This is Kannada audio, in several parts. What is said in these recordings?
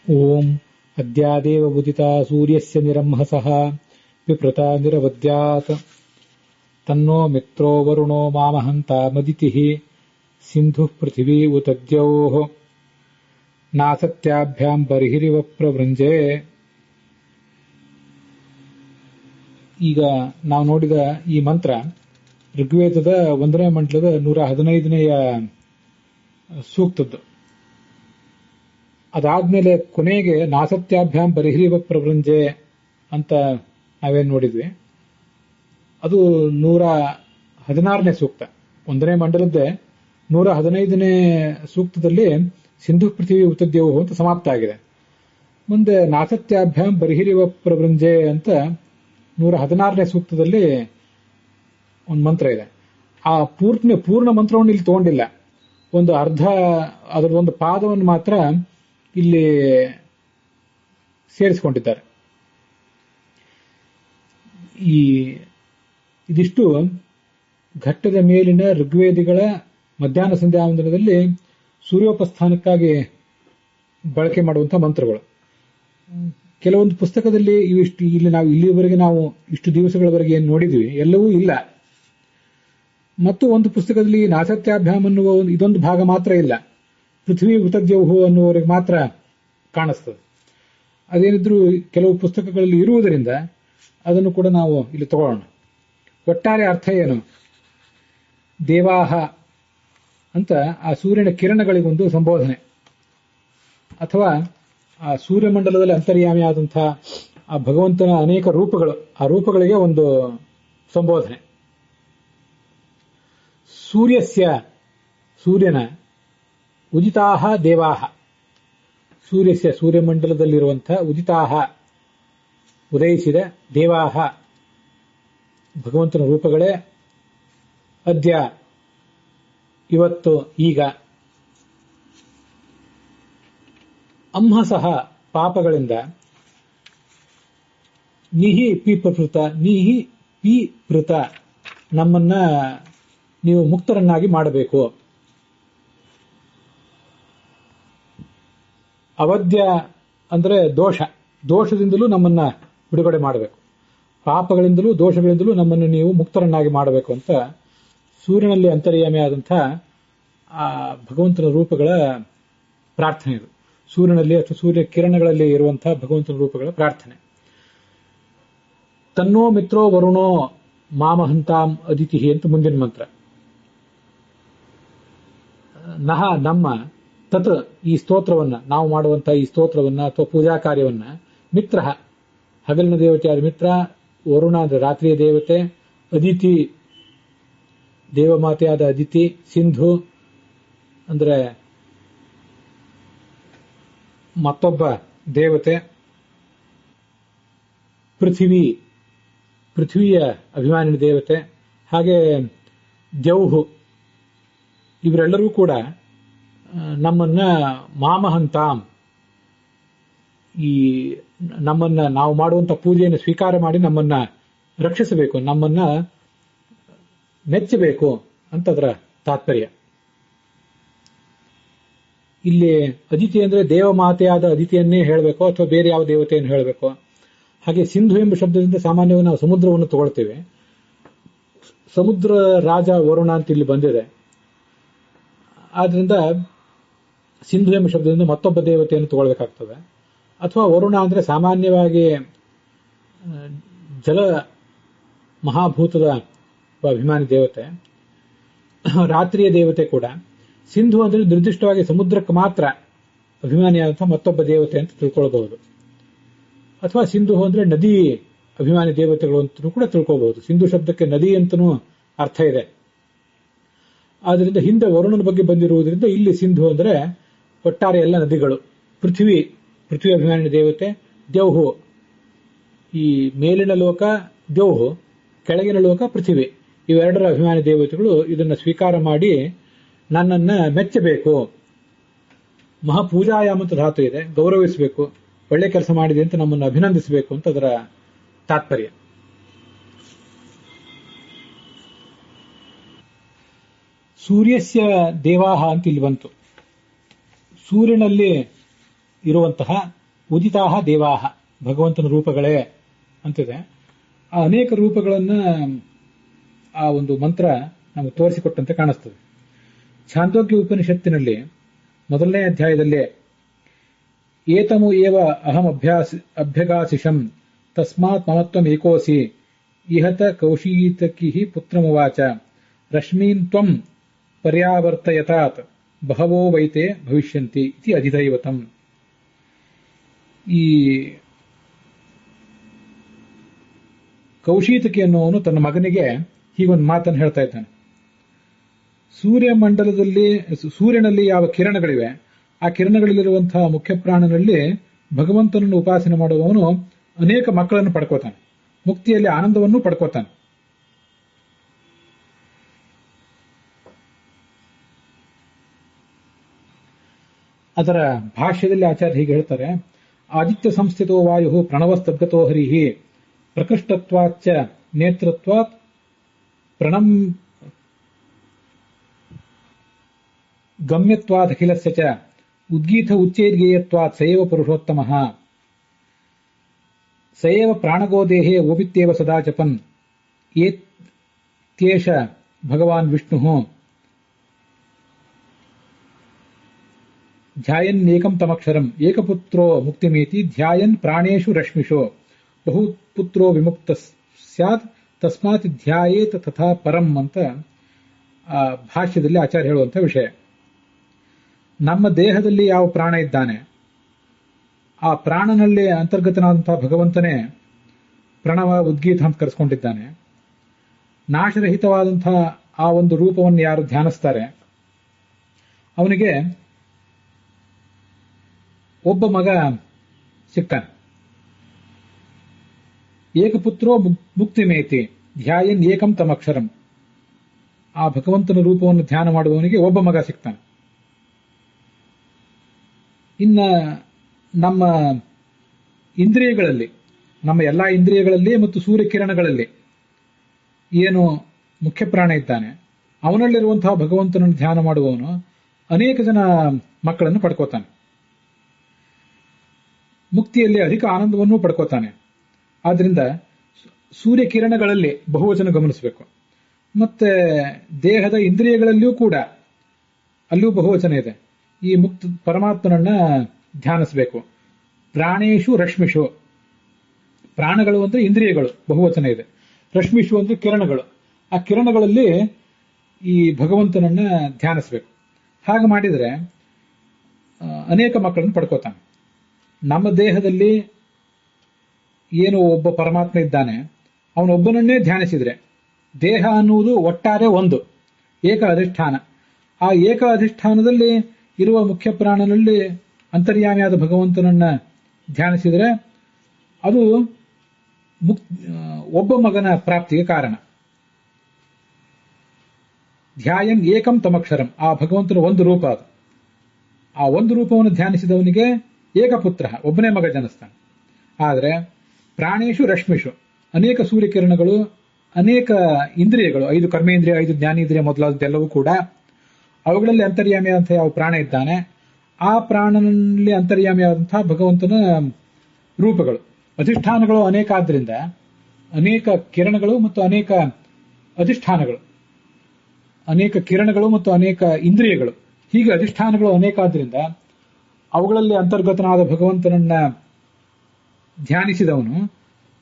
ಓಂ ಅದ್ಯಾದೇವ ಉದಿತಾ ಸೂರ್ಯಸ್ಯ ನಿರಂಹಸಃ ವಿಪ್ರತಾ ನಿರವದ್ಯಾತ್ ತನ್ನೋ ಮಿತ್ರೋ ವರುಣೋ ಮಾಮಹಂತ ಮದಿತಿಃ ಸಿಂಧುಃ ಪೃಥಿವೀ ಉತದ್ಯೌಃ ನಾಸತ್ಯಾಭ್ಯಾಂ ಬರ್ಹಿರಿವ ಪ್ರವೃಂಜೆ. ಈಗ ನಾವು ನೋಡಿದ ಈ ಮಂತ್ರ ಋಗ್ವೇದದ 1ನೇ ಮಂಡಲದ 115ನೇಯ ಸೂಕ್ತದ್ದು. ಅದಾದ್ಮೇಲೆ ಕೊನೆಗೆ ನಾಸತ್ಯಾಭ್ಯಾಂ ಬರ್ಹಿರಿವ ಪ್ರವೃಂಜೆ ಅಂತ ನಾವೇನು ನೋಡಿದ್ವಿ, ಅದು 116ನೇ ಸೂಕ್ತ. 1ನೇ ಮಂಡಲದ್ದೇ 115ನೇ ಸೂಕ್ತದಲ್ಲಿ ಸಿಂಧು ಪೃಥಿವಿ ಉತದ್ಯವು ಅಂತ ಸಮಾಪ್ತ ಆಗಿದೆ. ಮುಂದೆ ನಾಸತ್ಯಾಭ್ಯಾಂ ಬರ್ಹಿರಿವ ಪ್ರವೃಂಜೆ ಅಂತ 116ನೇ ಸೂಕ್ತದಲ್ಲಿ ಒಂದು ಮಂತ್ರ ಇದೆ. ಆ ಪೂರ್ಣ ಮಂತ್ರವನ್ನು ಇಲ್ಲಿ ತಗೊಂಡಿಲ್ಲ, ಒಂದು ಅರ್ಧ ಅದರದೊಂದು ಪಾದವನ್ನು ಮಾತ್ರ ಇಲ್ಲಿ ಸೇರಿಸಿಕೊಂಡಿದ್ದಾರೆ. ಇದಿಷ್ಟು ಘಟ್ಟದ ಮೇಲಿನ ಋಗ್ವೇದಿಗಳ ಮಧ್ಯಾಹ್ನ ಸಂಧ್ಯಾ ವಂದನದಲ್ಲಿ ಸೂರ್ಯೋಪಸ್ಥಾನಕ್ಕಾಗಿ ಬಳಕೆ ಮಾಡುವಂತಹ ಮಂತ್ರಗಳು. ಕೆಲವೊಂದು ಪುಸ್ತಕದಲ್ಲಿ ಇಲ್ಲಿವರೆಗೆ ನಾವು ಇಷ್ಟು ದಿವಸಗಳವರೆಗೆ ಏನು ನೋಡಿದ್ವಿ ಎಲ್ಲವೂ ಇಲ್ಲ. ಮತ್ತು ಒಂದು ಪುಸ್ತಕದಲ್ಲಿ ನಾಸತ್ಯಾಭ್ಯಾಂ ಅನ್ನುವ ಇದೊಂದು ಭಾಗ ಮಾತ್ರ ಇಲ್ಲ, ಪೃಥ್ವಿ ಉತದ್ಯೌಹು ಅನ್ನುವವರೆಗೆ ಮಾತ್ರ ಕಾಣಿಸ್ತದೆ. ಅದೇನಿದ್ರೂ ಕೆಲವು ಪುಸ್ತಕಗಳಲ್ಲಿ ಇರುವುದರಿಂದ ಅದನ್ನು ಕೂಡ ನಾವು ಇಲ್ಲಿ ತಗೊಳ್ಳೋಣ. ಒಟ್ಟಾರೆ ಅರ್ಥ ಏನು? ದೇವಾಹ ಅಂತ ಆ ಸೂರ್ಯನ ಕಿರಣಗಳಿಗೊಂದು ಸಂಬೋಧನೆ, ಅಥವಾ ಆ ಸೂರ್ಯಮಂಡಲದಲ್ಲಿ ಅಂತರ್ಯಾಮಿಯಾದಂತಹ ಆ ಭಗವಂತನ ಅನೇಕ ರೂಪಗಳು, ಆ ರೂಪಗಳಿಗೆ ಒಂದು ಸಂಬೋಧನೆ. ಸೂರ್ಯನ ಉದಿತಾಹ ದೇವಾಹ, ಸೂರ್ಯಮಂಡಲದಲ್ಲಿರುವಂತಹ ಉದಿತಾಹ ಉದಯಿಸಿದ ದೇವಾಹ ಭಗವಂತನ ರೂಪಗಳೇ ಅದ್ಯ ಇವತ್ತು ಈಗ ಅಂಹಸಹ ಪಾಪಗಳಿಂದ ನಿಹಿ ಪಿಪೃತ ನಮ್ಮನ್ನ ನೀವು ಮುಕ್ತರನ್ನಾಗಿ ಮಾಡಬೇಕು. ಅವಧ್ಯ ಅಂದ್ರೆ ದೋಷದಿಂದಲೂ ನಮ್ಮನ್ನ ಬಿಡುಗಡೆ ಮಾಡಬೇಕು, ಪಾಪಗಳಿಂದಲೂ ದೋಷಗಳಿಂದಲೂ ನಮ್ಮನ್ನು ನೀವು ಮುಕ್ತರನ್ನಾಗಿ ಮಾಡಬೇಕು ಅಂತ ಸೂರ್ಯನಲ್ಲಿ ಅಂತರ್ಯಾಮಿಯಾದಂತಹ ಆ ಭಗವಂತನ ರೂಪಗಳ ಪ್ರಾರ್ಥನೆ ಇದು. ಸೂರ್ಯನಲ್ಲಿ ಅಥವಾ ಸೂರ್ಯ ಕಿರಣಗಳಲ್ಲಿ ಇರುವಂತಹ ಭಗವಂತನ ರೂಪಗಳ ಪ್ರಾರ್ಥನೆ. ತನ್ನೋ ಮಿತ್ರೋ ವರುಣೋ ಮಾಮಹಂತಾಂ ಅದಿತಿ ಅಂತ ಮುಂದಿನ ಮಂತ್ರ. ನಹ ನಮ್ಮ ತತ್ ಈ ಸ್ತೋತ್ರವನ್ನ, ನಾವು ಮಾಡುವಂತಹ ಈ ಸ್ತೋತ್ರವನ್ನ ಅಥವಾ ಪೂಜಾ ಕಾರ್ಯವನ್ನ, ಮಿತ್ರ ಹಗಲಿನ ದೇವತೆಯಾದ ಮಿತ್ರ, ವರುಣ ಅಂದ್ರೆ ರಾತ್ರಿಯ ದೇವತೆ, ಅದಿತಿ ದೇವಮಾತೆಯಾದ ಅದಿತಿ, ಸಿಂಧು ಅಂದ್ರೆ ಮತ್ತೊಬ್ಬ ದೇವತೆ, ಪೃಥ್ವಿಯ ಅಭಿಮಾನಿ ದೇವತೆ, ಹಾಗೆ ದ್ಯೌಹು, ಇವರೆಲ್ಲರೂ ಕೂಡ ನಮ್ಮನ್ನ ಮಾಮಹಂತಾಂ, ನಮ್ಮನ್ನ ನಾವು ಮಾಡುವಂತ ಪೂಜೆಯನ್ನು ಸ್ವೀಕಾರ ಮಾಡಿ ನಮ್ಮನ್ನ ರಕ್ಷಿಸಬೇಕು, ನಮ್ಮನ್ನ ಮೆಚ್ಚಬೇಕು ಅಂತ ಅದರ ತಾತ್ಪರ್ಯ. ಇಲ್ಲಿ ಅದಿತಿ ಅಂದ್ರೆ ದೇವಮಾತೆಯಾದ ಅದಿತಿಯನ್ನೇ ಹೇಳಬೇಕು ಅಥವಾ ಬೇರೆ ಯಾವ ದೇವತೆಯನ್ನು ಹೇಳಬೇಕು. ಹಾಗೆ ಸಿಂಧು ಎಂಬ ಶಬ್ದದಿಂದ ಸಾಮಾನ್ಯವಾಗಿ ನಾವು ಸಮುದ್ರವನ್ನು ತಗೊಳ್ತೇವೆ. ಸಮುದ್ರ ರಾಜ ವರುಣ ಅಂತ ಇಲ್ಲಿ ಬಂದಿದೆ. ಆದ್ರಿಂದ ಸಿಂಧು ಎಂಬ ಶಬ್ದದಿಂದ ಮತ್ತೊಬ್ಬ ದೇವತೆಯನ್ನು ತಗೊಳ್ಬೇಕಾಗ್ತದೆ. ಅಥವಾ ವರುಣ ಅಂದ್ರೆ ಸಾಮಾನ್ಯವಾಗಿ ಜಲ ಮಹಾಭೂತದ ಅಭಿಮಾನಿ ದೇವತೆ, ರಾತ್ರಿಯ ದೇವತೆ ಕೂಡ. ಸಿಂಧು ಅಂದ್ರೆ ನಿರ್ದಿಷ್ಟವಾಗಿ ಸಮುದ್ರಕ್ಕೆ ಮಾತ್ರ ಅಭಿಮಾನಿಯಾದಂತಹ ಮತ್ತೊಬ್ಬ ದೇವತೆ ಅಂತ ತಿಳ್ಕೊಳ್ಬಹುದು. ಅಥವಾ ಸಿಂಧು ಅಂದ್ರೆ ನದಿ ಅಭಿಮಾನಿ ದೇವತೆಗಳು ಅಂತಲೂ ಕೂಡ ತಿಳ್ಕೋಬಹುದು. ಸಿಂಧು ಶಬ್ದಕ್ಕೆ ನದಿ ಅಂತನೂ ಅರ್ಥ ಇದೆ. ಆದ್ರಿಂದ ಹಿಂದೆ ವರುಣನ ಬಗ್ಗೆ ಬಂದಿರುವುದರಿಂದ ಇಲ್ಲಿ ಸಿಂಧು ಅಂದ್ರೆ ಒಟ್ಟಾರೆ ಎಲ್ಲ ನದಿಗಳು. ಪೃಥ್ವಿ ಅಭಿಮಾನಿ ದೇವತೆ, ದ್ಯೌಹು ಈ ಮೇಲಿನ ಲೋಕ ದ್ಯೌಹು, ಕೆಳಗಿನ ಲೋಕ ಪೃಥ್ವಿ, ಇವೆರಡರ ಅಭಿಮಾನಿ ದೇವತೆಗಳು ಇದನ್ನು ಸ್ವೀಕಾರ ಮಾಡಿ ನನ್ನನ್ನ ಮೆಚ್ಚಬೇಕು. ಮಹಾಪೂಜಾಯಾಮ ಅಂತ ಧಾತು ಇದೆ, ಗೌರವಿಸಬೇಕು, ಒಳ್ಳೆ ಕೆಲಸ ಮಾಡಿದೆ ಅಂತ ನಮ್ಮನ್ನು ಅಭಿನಂದಿಸಬೇಕು ಅಂತ ಅದರ ತಾತ್ಪರ್ಯ. ಸೂರ್ಯಸ್ಯ ದೇವಾಹ ಅಂತ ಇಲ್ಲಿ ಬಂತು. ಸೂರ್ಯನಲ್ಲಿ ಇರುವಂತಹ ಉದಿತಾಹ ದೇವಾಹ ಭಗವಂತನ ರೂಪಗಳೇ ಅಂತಿದೆ. ಆ ಅನೇಕ ರೂಪಗಳನ್ನ ಆ ಒಂದು ಮಂತ್ರ ನಮಗೆ ತೋರಿಸಿಕೊಟ್ಟಂತೆ ಕಾಣಿಸ್ತದೆ. ಛಾಂದೋಗ್ಯ ಉಪನಿಷತ್ತಿನಲ್ಲಿ ಮೊದಲನೇ ಅಧ್ಯಾಯದಲ್ಲಿ ಏತಮು ಏವ ಅಹಂ ಅಭ್ಯಗಾಸಿಷಂ ತಸ್ಮಾತ್ ಮಮತ್ವಂ ಏಕೋಸಿ ಇಹತ ಕೌಶೀತಕಿ ಪುತ್ರಮುವಾಚ ರಶ್ಮೀನ್ ತ್ವಂ ಪರ್ಯಾವರ್ತಯತಾತ್ ಬಹವೋ ವೈತೆ ಭವಿಷ್ಯಂತಿ ಇತಿ ಅಧಿದೈವತಂ. ಈ ಕೌಶೀತಕಿ ಅನ್ನುವನು ತನ್ನ ಮಗನಿಗೆ ಹೀಗೊಂದು ಮಾತನ್ನು ಹೇಳ್ತಾ ಇದ್ದಾನೆ. ಸೂರ್ಯನಲ್ಲಿ ಯಾವ ಕಿರಣಗಳಿವೆ ಆ ಕಿರಣಗಳಲ್ಲಿರುವಂತಹ ಮುಖ್ಯ ಪ್ರಾಣನಲ್ಲಿ ಭಗವಂತನನ್ನು ಉಪಾಸನೆ ಮಾಡುವವನು ಅನೇಕ ಮಕ್ಕಳನ್ನು ಪಡ್ಕೋತಾನೆ, ಮುಕ್ತಿಯಲ್ಲಿ ಆನಂದವನ್ನು ಪಡ್ಕೋತಾನೆ. ಅದರ ಭಾಷ್ಯದಲ್ಲಿ ಆಚಾರ್ಯ ಹೀಗೆ ಹೇಳ್ತಾರೆ, ಆದಿತ್ಯ ಸಂಸ್ಥಿತೋ ವಾಯು ಪ್ರಣವಸ್ತದ್ಗತೋ ಹರಿಹಿ ಪ್ರಕೃಷ್ಟತ್ವಾಚ್ಚ ನೇತೃತ್ವಾತ್ ಪ್ರಣಂ ಗಮ್ಯತ್ವಾದಖಿಲಸ್ಯ ಚ ಉದ್ಗೀತ ಉಚ್ಚೈರ್ಗೇಯತ್ವಾತ್ ಸಯೇವ ಪುರುಷೋತ್ತಮಃ ಸಯೇವ ಪ್ರಾಣಗೋ ದೇಹೇ ಓಪಿತ್ಯೇವ ಸದಾ ಜಪನ್ ಏತ್ಯೇಷ ಭಗವಾನ್ ವಿಷ್ಣುಃ ಧ್ಯಾಯನ್ನೇಕಂ ತಮಕ್ಷರಂ ಏಕಪುತ್ರೋ ಮುಕ್ತಿಮೇತಿ ಧ್ಯಾಯನ್ ಪ್ರಾಣೇಷು ರಶ್ಮಿಷೋ ಬಹುಪುತ್ರೋ ವಿಮುಕ್ತ ಸ್ಯಾತ್ ತಸ್ಮಾತ್ ಧ್ಯಾಯೇತ್ ತಥಾ ಪರಂ ಅಂತ ಭಾಷ್ಯದಲ್ಲಿ ಆಚಾರ್ಯ ಹೇಳುವಂಥ ವಿಷಯ. ನಮ್ಮ ದೇಹದಲ್ಲಿ ಯಾವ ಪ್ರಾಣ ಇದ್ದಾನೆ ಆ ಪ್ರಾಣನಲ್ಲಿ ಅಂತರ್ಗತನಾದಂತಹ ಭಗವಂತನೇ ಪ್ರಣವ ಉದ್ಗೀತ ಅಂತ ಕರೆಸ್ಕೊಂಡಿದ್ದಾನೆ. ನಾಶರಹಿತವಾದಂತಹ ಆ ಒಂದು ರೂಪವನ್ನು ಯಾರು ಧ್ಯಾನಿಸ್ತಾರೆ ಅವನಿಗೆ ಒಬ್ಬ ಮಗ ಸಿಗ್ತಾನೆ. ಏಕಪುತ್ರೋ ಮುಕ್ತಿಮೇತಿ ಧ್ಯಾಯನ್ ಏಕಂ ತಮಕ್ಷರಂ. ಆ ಭಗವಂತನ ರೂಪವನ್ನು ಧ್ಯಾನ ಮಾಡುವವನಿಗೆ ಒಬ್ಬ ಮಗ ಸಿಗ್ತಾನೆ. ಇನ್ನ ನಮ್ಮ ಇಂದ್ರಿಯಗಳಲ್ಲಿ, ನಮ್ಮ ಎಲ್ಲಾ ಇಂದ್ರಿಯಗಳಲ್ಲಿ ಮತ್ತು ಸೂರ್ಯಕಿರಣಗಳಲ್ಲಿ ಏನು ಮುಖ್ಯ ಪ್ರಾಣ ಇದ್ದಾನೆ ಅವನಲ್ಲಿರುವಂತಹ ಭಗವಂತನನ್ನು ಧ್ಯಾನ ಮಾಡುವವನು ಅನೇಕ ಜನ ಮಕ್ಕಳನ್ನು ಪಡ್ಕೋತಾನೆ, ಮುಕ್ತಿಯಲ್ಲಿ ಅಧಿಕ ಆನಂದವನ್ನು ಪಡ್ಕೋತಾನೆ. ಆದ್ರಿಂದ ಸೂರ್ಯಕಿರಣಗಳಲ್ಲಿ ಬಹುವಚನ ಗಮನಿಸಬೇಕು. ಮತ್ತೆ ದೇಹದ ಇಂದ್ರಿಯಗಳಲ್ಲಿಯೂ ಕೂಡ ಅಲ್ಲೂ ಬಹುವಚನ ಇದೆ. ಈ ಮುಕ್ತ ಪರಮಾತ್ಮನನ್ನ ಧ್ಯಾನಿಸಬೇಕು. ಪ್ರಾಣೇಶು ರಶ್ಮಿಷು, ಪ್ರಾಣಗಳು ಅಂದ್ರೆ ಇಂದ್ರಿಯಗಳು ಬಹುವಚನ ಇದೆ. ರಶ್ಮಿಷು ಅಂದ್ರೆ ಕಿರಣಗಳು, ಆ ಕಿರಣಗಳಲ್ಲಿ ಈ ಭಗವಂತನನ್ನ ಧ್ಯಾನಿಸಬೇಕು. ಹಾಗೆ ಮಾಡಿದರೆ ಅನೇಕ ಮಕ್ಕಳನ್ನು ಪಡ್ಕೋತಾನೆ. ನಮ್ಮ ದೇಹದಲ್ಲಿ ಏನು ಒಬ್ಬ ಪರಮಾತ್ಮ ಇದ್ದಾನೆ ಅವನೊಬ್ಬನನ್ನೇ ಧ್ಯಾನಿಸಿದ್ರೆ ದೇಹ ಅನ್ನುವುದು ಒಟ್ಟಾರೆ ಒಂದು ಏಕ ಅಧಿಷ್ಠಾನ. ಆ ಏಕ ಅಧಿಷ್ಠಾನದಲ್ಲಿ ಇರುವ ಮುಖ್ಯ ಪ್ರಾಣನಲ್ಲಿ ಅಂತರ್ಯಾಮಿಯಾದ ಭಗವಂತನನ್ನ ಧ್ಯಾನಿಸಿದರೆ ಅದು ಒಬ್ಬ ಮಗನ ಪ್ರಾಪ್ತಿಗೆ ಕಾರಣ. ಧ್ಯಾಯನ್ ಏಕಂ ತಮಕ್ಷರಂ, ಆ ಭಗವಂತನ ಒಂದು ರೂಪ ಅದು. ಆ ಒಂದು ರೂಪವನ್ನು ಧ್ಯಾನಿಸಿದವನಿಗೆ ಏಕಪುತ್ರ, ಒಬ್ಬನೇ ಮಗ ಜನಿಸ್ತಾನೆ. ಆದರೆ ಪ್ರಾಣೇಶು ರಶ್ಮಿಷು, ಅನೇಕ ಸೂರ್ಯಕಿರಣಗಳು, ಅನೇಕ ಇಂದ್ರಿಯಗಳು, 5 ಕರ್ಮೇಂದ್ರಿಯ, 5 ಜ್ಞಾನೇಂದ್ರಿಯ ಮೊದಲಾದೆಲ್ಲವೂ ಕೂಡ ಅವುಗಳಲ್ಲಿ ಅಂತರ್ಯಾಮಿಯಾದಂತಹ ಯಾವ ಪ್ರಾಣ ಇದ್ದಾನೆ ಆ ಪ್ರಾಣನಲ್ಲಿ ಅಂತರ್ಯಾಮಿಯಾದಂತಹ ಭಗವಂತನ ರೂಪಗಳು. ಅಧಿಷ್ಠಾನಗಳು ಅನೇಕ ಆದ್ದರಿಂದ ಅನೇಕ ಕಿರಣಗಳು ಮತ್ತು ಅನೇಕ ಅಧಿಷ್ಠಾನಗಳು, ಅನೇಕ ಕಿರಣಗಳು ಮತ್ತು ಅನೇಕ ಇಂದ್ರಿಯಗಳು, ಹೀಗೆ ಅಧಿಷ್ಠಾನಗಳು ಅನೇಕ ಆದ್ದರಿಂದ ಅವುಗಳಲ್ಲಿ ಅಂತರ್ಗತನಾದ ಭಗವಂತನನ್ನ ಧ್ಯಾನಿಸಿದವನು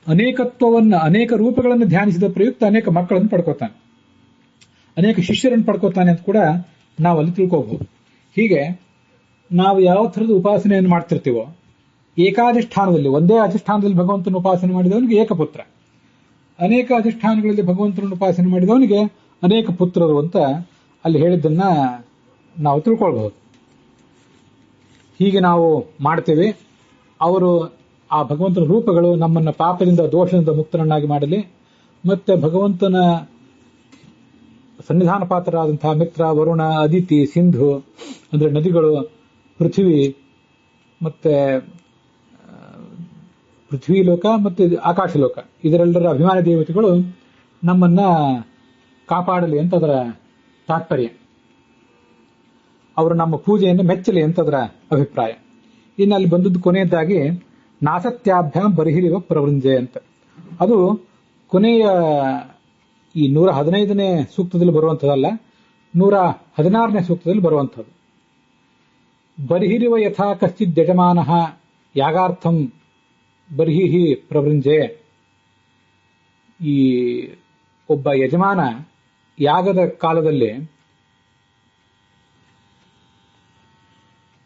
ಅನೇಕತ್ವವನ್ನು, ಅನೇಕ ರೂಪಗಳನ್ನು ಧ್ಯಾನಿಸಿದ ಪ್ರಯುಕ್ತ ಅನೇಕ ಮಕ್ಕಳನ್ನು ಪಡ್ಕೋತಾನೆ, ಅನೇಕ ಶಿಷ್ಯರನ್ನು ಪಡ್ಕೋತಾನೆ ಅಂತ ಕೂಡ ನಾವು ಅಲ್ಲಿ ತಿಳ್ಕೋಬಹುದು. ಹೀಗೆ ನಾವು ಯಾವ ಥರದ ಉಪಾಸನೆಯನ್ನು ಮಾಡ್ತಿರ್ತೀವೋ ಏಕಾಧಿಷ್ಠಾನದಲ್ಲಿ, ಒಂದೇ ಅಧಿಷ್ಠಾನದಲ್ಲಿ ಭಗವಂತನ ಉಪಾಸನೆ ಮಾಡಿದವನಿಗೆ ಏಕಪುತ್ರ, ಅನೇಕ ಅಧಿಷ್ಠಾನಗಳಲ್ಲಿ ಭಗವಂತನನ್ನು ಉಪಾಸನೆ ಮಾಡಿದವನಿಗೆ ಅನೇಕ ಪುತ್ರರು ಅಂತ ಅಲ್ಲಿ ಹೇಳಿದ್ದನ್ನ ನಾವು ತಿಳ್ಕೊಳ್ಬಹುದು. ಹೀಗೆ ನಾವು ಮಾಡ್ತೇವೆ. ಅವರು ಆ ಭಗವಂತನ ರೂಪಗಳು ನಮ್ಮನ್ನ ಪಾಪದಿಂದ, ದೋಷದಿಂದ ಮುಕ್ತರನ್ನಾಗಿ ಮಾಡಲಿ, ಮತ್ತೆ ಭಗವಂತನ ಸನ್ನಿಧಾನ ಪಾತ್ರರಾದಂತಹ ಮಿತ್ರ, ವರುಣ, ಅದಿತಿ, ಸಿಂಧು ಅಂದ್ರೆ ನದಿಗಳು, ಪೃಥ್ವಿ, ಮತ್ತೆ ಪೃಥ್ವಿ ಲೋಕ ಮತ್ತೆ ಆಕಾಶ ಲೋಕ, ಇದರೆಲ್ಲರ ಅಭಿಮಾನಿ ದೇವತೆಗಳು ನಮ್ಮನ್ನ ಕಾಪಾಡಲಿ ಅಂತ ಅದರ ತಾತ್ಪರ್ಯ. ಅವರು ನಮ್ಮ ಪೂಜೆಯನ್ನು ಮೆಚ್ಚಲಿ ಅಂತ ಅದರ ಅಭಿಪ್ರಾಯ. ಇನ್ನು ಅಲ್ಲಿ ಬಂದದ್ದು ಕೊನೆಯದಾಗಿ ನಾಸತ್ಯಾಭ್ಯಾಂ ಬರಿಹಿರಿವ ಪ್ರವೃಂಜೆ ಅಂತ. ಅದು ಕೊನೆಯ ಈ 115ನೇ ಸೂಕ್ತದಲ್ಲಿ ಬರುವಂಥದ್ದಲ್ಲ, 116ನೇ ಸೂಕ್ತದಲ್ಲಿ ಬರುವಂಥದ್ದು. ಬರ್ಹಿರಿವ ಯಥಾ ಕಶ್ಚಿದ್ ಯಜಮಾನಃ ಯಾಗಾರ್ಥಂ ಬರ್ಹಿಹಿ ಪ್ರವೃಂಜೆ. ಈ ಒಬ್ಬ ಯಜಮಾನ ಯಾಗದ ಕಾಲದಲ್ಲಿ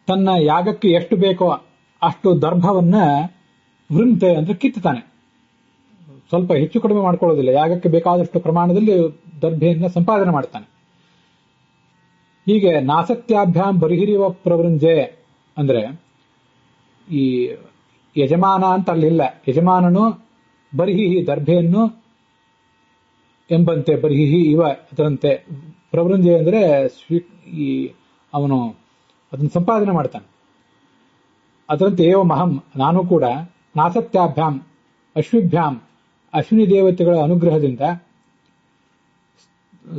ತನ್ನ ಯಾಗಕ್ಕೆ ಎಷ್ಟು ಬೇಕೋ ಅಷ್ಟು ದರ್ಭವನ್ನ ವೃಂತೆ ಅಂದ್ರೆ ಕಿತ್ತಾನೆ. ಸ್ವಲ್ಪ ಹೆಚ್ಚು ಕಡಿಮೆ ಮಾಡ್ಕೊಳ್ಳೋದಿಲ್ಲ, ಯಾಗಕ್ಕೆ ಬೇಕಾದಷ್ಟು ಪ್ರಮಾಣದಲ್ಲಿ ದರ್ಭೆಯನ್ನ ಸಂಪಾದನೆ ಮಾಡ್ತಾನೆ. ಹೀಗೆ ನಾಸತ್ಯಾಭ್ಯಾಂ ಬರಿಹಿರಿವ ಪ್ರವೃಂಜೆ ಅಂದ್ರೆ ಈ ಯಜಮಾನ ಅಂತ ಅಲ್ಲಿಲ್ಲ, ಯಜಮಾನನು ಬರ್ಹಿಹಿ ದರ್ಭೆಯನ್ನು ಎಂಬಂತೆ ಬರ್ಹಿಹಿ ಇವ ಅದರಂತೆ ಪ್ರವೃಂಜೆ ಅಂದ್ರೆ ಈ ಅವನು ಅದನ್ನು ಸಂಪಾದನೆ ಮಾಡ್ತಾನೆ. ಅದರಂತೆ ಏವ ಮಹಂ ನಾನು ಕೂಡ ನಾಸತ್ಯಾಭ್ಯಾಂ ಅಶ್ವಿಭ್ಯಾಂ ಅಶ್ವಿನಿ ದೇವತೆಗಳ ಅನುಗ್ರಹದಿಂದ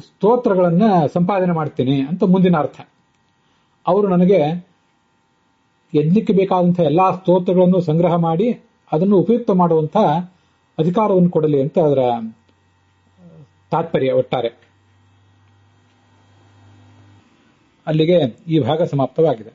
ಸ್ತೋತ್ರಗಳನ್ನ ಸಂಪಾದನೆ ಮಾಡ್ತೀನಿ ಅಂತ ಮುಂದಿನ ಅರ್ಥ. ಅವರು ನನಗೆ ಯಜ್ಞಕ್ಕೆ ಬೇಕಾದಂತಹ ಎಲ್ಲಾ ಸ್ತೋತ್ರಗಳನ್ನು ಸಂಗ್ರಹ ಮಾಡಿ ಅದನ್ನು ಉಪಯುಕ್ತ ಮಾಡುವಂತ ಅಧಿಕಾರವನ್ನು ಕೊಡಲಿ ಅಂತ ಅದರ ತಾತ್ಪರ್ಯ ಒಟ್ಟಾರೆ. ಅಲ್ಲಿಗೆ ಈ ಭಾಗ ಸಮಾಪ್ತವಾಗಿದೆ.